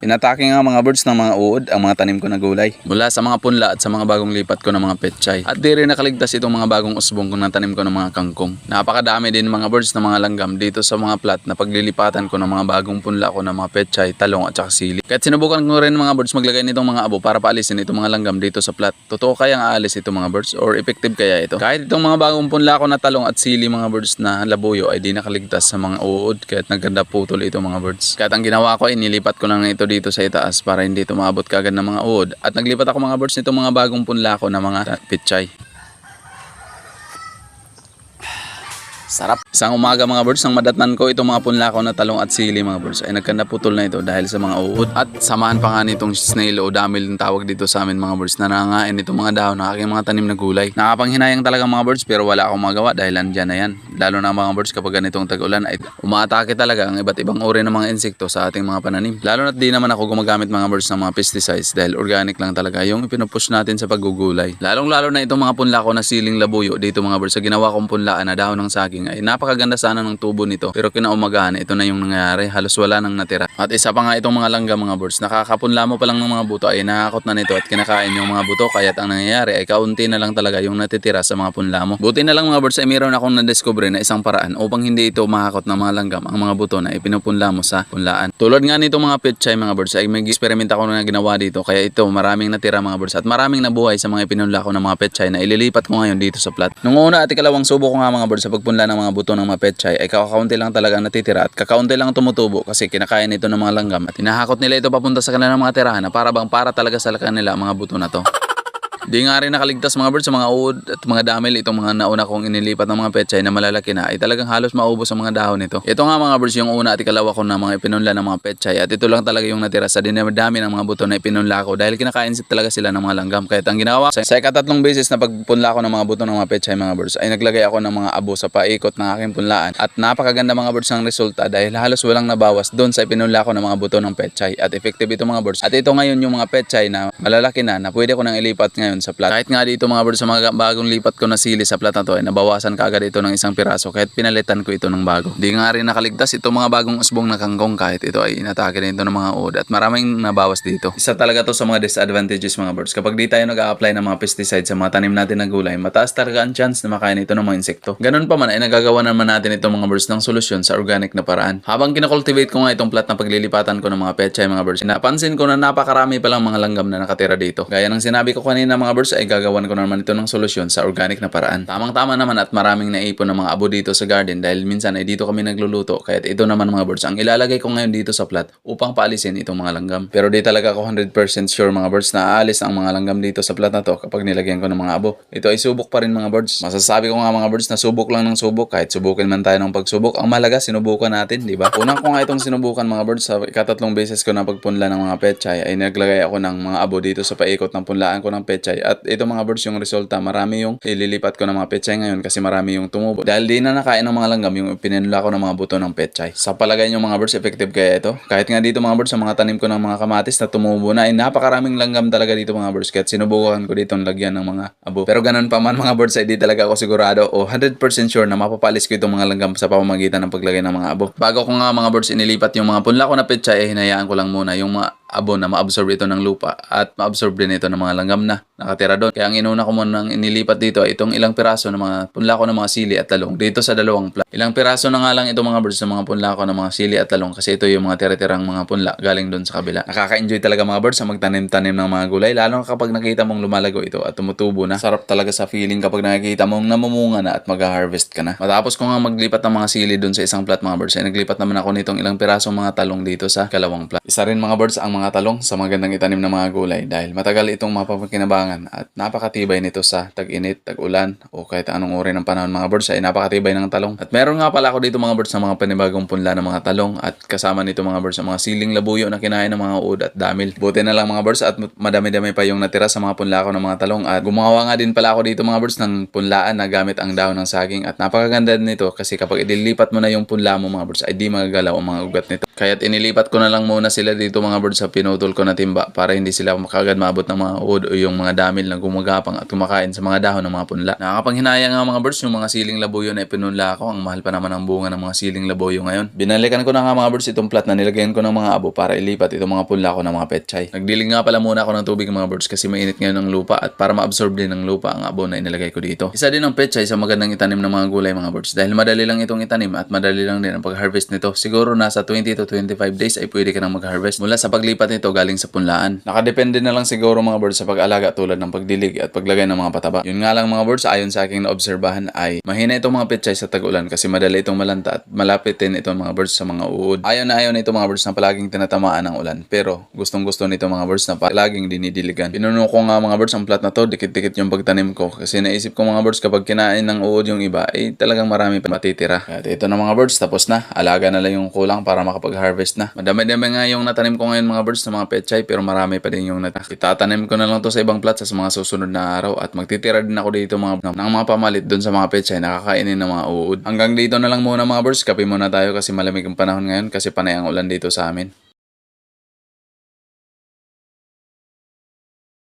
Inatake nga mga birds ng mga uod ang mga tanim ko na gulay. Mula sa mga punla at sa mga bagong lipat ko ng mga petchay. At di rin nakaligtas itong mga bagong usbong kung natanim ko ng mga kangkong. Napakadami din mga birds ng mga langgam dito sa mga plat na paglilipatan ko ng mga bagong punla ko ng mga petchay, talong at saka sili. Kahit sinubukan ko rin mga birds maglagay nitong mga abo para paalisin itong mga langgam dito sa plat. Totoo kayang aalis itong mga birds or effective kaya ito? Kahit itong mga bagong punla ko na talong at sili mga birds na labuyo ay di nakaligtas sa mga uod kahit naganda putol itong mga birds. Kahit ang ginawa ko ay nilipat ko lang ito dito sa itaas para hindi ito maabot kagad ng mga uod. At naglipat ako mga birds nitong mga bagong punla ko na mga petchay. Sarap. Isang umaga mga birds, nang madatnan ko itong mga punla ko na talong at sili mga birds ay nagkanda putol na ito dahil sa mga uod. At samahan pa nga nitong snail o damil ng tawag dito sa amin mga birds na nangangain itong mga dahon ng aking mga tanim na gulay. Nakapanghinayang talaga mga birds pero wala akong magawa dahil andyan na yan. Lalo na mga birds kapag ganitong tag-ulan ay umaatake talaga ang iba't ibang uri ng mga insekto sa ating mga pananim. Lalo na't di naman ako gumagamit mga birds ng mga pesticides dahil organic lang talaga yung ipinupush natin sa paggugulay. Lalong-lalo na itong mga punla ko na siling labuyo dito mga birds sa ginawa kong punlaan na dahon ng saging ay napakaganda sana ng tubo nito pero kinaumagahan ito na yung nangyari, halos wala nang natira. At isa pa nga itong mga langgam mga birds, nakakapunla mo pa lang ng mga buto ay nakakot na nito at kinakain yung mga buto kaya't ang nangyayari ay kaunti na lang talaga yung natitira sa mga punla mo. Buti na lang mga birds ay mayroon akong nadiscover na isang paraan upang hindi ito makakot ng mga langgam ang mga buto na ipinupunla mo sa punlaan. Tulad nga nitong mga petchay mga birds ay may experiment ako na ginawa dito kaya ito maraming natira mga birds at maraming nabuhay sa mga ipinunla ko ng mga petchay na ililipat ko ngayon dito sa plat. Nung una at ikalawang subo ko nga mga birds sa pagpunla ng mga buto ng mga petchay ay kakaunti lang talaga ang natitira at kakaunti lang tumutubo kasi kinakain ito ng mga langgam at hinahakot nila ito papunta sa kanilang mga tirahan na para talaga sa kanila ang mga buto na to. Di nga rin nakaligtas mga birds sa mga uod at mga damil itong mga nauna kong inilipat ng mga petchay na malalaki na ay talagang halos maubos ang mga dahon nito. Ito nga mga birds yung una at ikalawa ko na mga ipinunla ng mga petchay at ito lang talaga yung natira sa dinami ng mga buto na ipinunla ko dahil kinakain talaga sila ng mga langgam. Kahit ang ginawa sa ikatatlong beses na pagpunla ko ng mga buto ng mga petchay mga birds ay naglagay ako ng mga abo sa paikot ng aking punlaan at napakaganda mga birds ang resulta dahil halos walang nabawas doon sa ipinunla ko ng mga buto ng petchay at effective ito mga birds. At ito ngayon yung mga petchay na malalaki na pwede ko nang ilipat ngayon sa plat. Kahit nga dito mga birds sa mga bagong lipat ko na sili sa plat na to ay nabawasan kaagad ito ng isang piraso kahit pinalitan ko ito ng bago. Di nga rin nakaligtas ito mga bagong usbong na kangkong kahit ito ay inatake na ito ng mga uod at maraming nabawas dito. Isa talaga to sa mga disadvantages mga birds. Kapag di tayo nag-a-apply ng mga pesticides sa mga tanim natin na gulay, mataas talaga ang chance na makain ito ng mga insekto. Ganun pa man ay nagagawa naman natin itong mga birds ng solusyon sa organic na paraan. Habang kinakultivate ko nga itong plat na paglilipatan ko ng mga petchay mga birds, napansin ko na napakarami palang mga langgam na nakatira dito. Gaya ng sinabi ko kanina mga birds ay gagawan ko naman ito ng solusyon sa organic na paraan. Tamang-tama naman at maraming naipon ng mga abo dito sa garden dahil minsan ay dito kami nagluluto. Kaya ito naman mga birds ang ilalagay ko ngayon dito sa plat upang paalisin itong mga langgam. Pero di talaga ako 100% sure mga birds na aalis ang mga langgam dito sa plat na to kapag nilagyan ko ng mga abo. Ito ay subok pa rin mga birds. Masasabi ko nga mga birds na subok lang ng subok kahit subukin man tayo ng pagsubok. Ang mahalaga sinubukan natin, di ba? Unang ko nga itong sinubukan mga birds sa ikatatlong beses ko na pagpunla ng mga petchay ay naglagay ako ng mga abo dito sa paikot ng punlaan ko ng petchay at ito mga birds yung resulta, marami yung ililipat ko ng mga petchay ngayon kasi marami yung tumubo. Dahil di na nakain ng mga langgam yung pinanula ko ng mga buto ng petchay. Sa palagay nyo mga birds, effective kaya ito? Kahit nga dito mga birds, sa mga tanim ko ng mga kamatis na tumubo na ay napakaraming langgam talaga dito mga birds. Kahit sinubukan ko dito lagyan ng mga abo. Pero ganun pa man mga birds ay di talaga ako sigurado o 100% sure na mapapalis ko itong mga langgam sa pamamagitan ng paglagay ng mga abo. Bago ko nga mga birds inilipat yung mga punla ko na petchay ay hinayaan ko lang muna yung mga abo na ma-absorb ito ng lupa at ma-absorb din ito ng mga langgam na nakatira doon. Kaya ang inuna ko muna nang inilipat dito ay itong ilang piraso ng mga punla ko ng mga sili at talong dito sa dalawang plat. Ilang piraso na nga lang ito mga birds sa mga punla ko ng mga sili at talong kasi ito yung mga tira-tirang mga punla galing doon sa kabila. Nakaka-enjoy talaga mga birds sa magtanim-tanim ng mga gulay lalo kapag nakita mong lumalago ito at tumutubo na. Sarap talaga sa feeling kapag nakikita mong namumunga na at mag-harvest ka na. Matapos ko nga maglipat ng mga sili doon sa isang plat mga birds ay naglipat naman ako nitong ilang pirasong mga talong dito sa kalawang plat. Isa rin mga birds ang mga talong sa magandang itanim ng mga gulay dahil matagal itong mapapakinabangan at napakatibay nito sa tag-init, tag-ulan o kahit anong uri ng panahon mga birds ay napakatibay ng talong. At meron nga pala ako dito mga birds ng mga panibagong punla ng mga talong at kasama nito mga birds ang mga siling labuyo na kinain ng mga uod at damil. Buti na lang mga birds at madami-dami pa yung natira sa mga punla ko ng mga talong at gumawa nga din pala ako dito mga birds ng punlaan na gamit ang dahon ng saging at napakaganda nito kasi kapag idilipat mo na yung punla mo mga birds ay di magagalaw ang mga ugat nito. Kaya't inilipat ko na lang muna sila dito mga birds sa pinutol ko na timba para hindi sila makagad maabot ng mga uod o yung mga damil na gumagapang at kumakain sa mga dahon ng mga punla. Nakakapanghinaya nga mga birds yung mga siling labuyo na ipinunla ko. Ang mahal pa naman ang bunga ng mga siling labuyo ngayon. Binalikan ko na nga mga birds itong plat na nilagyan ko ng mga abo para ilipat itong mga punla ko ng mga petchay. Nagdilig nga pala muna ako ng tubig mga birds kasi mainit ngayon ng lupa at para ma-absorb din ng lupa ang abo na inilagay ko dito. Isa din ang petchay sa magandang itanim ng mga gulay mga birds dahil madali lang itong itanim at madali lang din ang pag-harvest nito. Siguro nasa 20 to 25 days ay pwede ka nang mag-harvest mula sa paglipat nito galing sa punlaan. Nakadepende na lang siguro mga birds sa pag-alaga tulad ng pagdilig at paglagay ng mga pataba. Yun nga lang mga birds, ayon sa aking naobserbahan ay mahina itong mga petchay sa tag-ulan kasi madali itong malanta at malapit din itong mga birds sa mga uod. Ayon na ayon itong mga birds na palaging tinatamaan ng ulan pero gustong gusto nito mga birds na palaging dinidiligan. Pinuno ko nga mga birds ang plat na to, dikit-dikit yung pagtanim ko kasi naisip ko mga birds kapag kinain ng uod yung iba ay talagang marami pa matitira. At ito na mga birds, tapos na. Alaga na lang yung kulang para makapag-harvest na. Madami-dami nga yung natanim ko ngayon mga birds na mga petchay pero marami pa din yung itatanim ko na lang to sa ibang plat sa mga susunod na araw at magtitira din ako dito ng mga pamalit doon sa mga petchay na kakainin ng mga uod. Hanggang dito na lang muna mga birds, kape muna tayo kasi malamig ang panahon ngayon kasi panay ang ulan dito sa amin.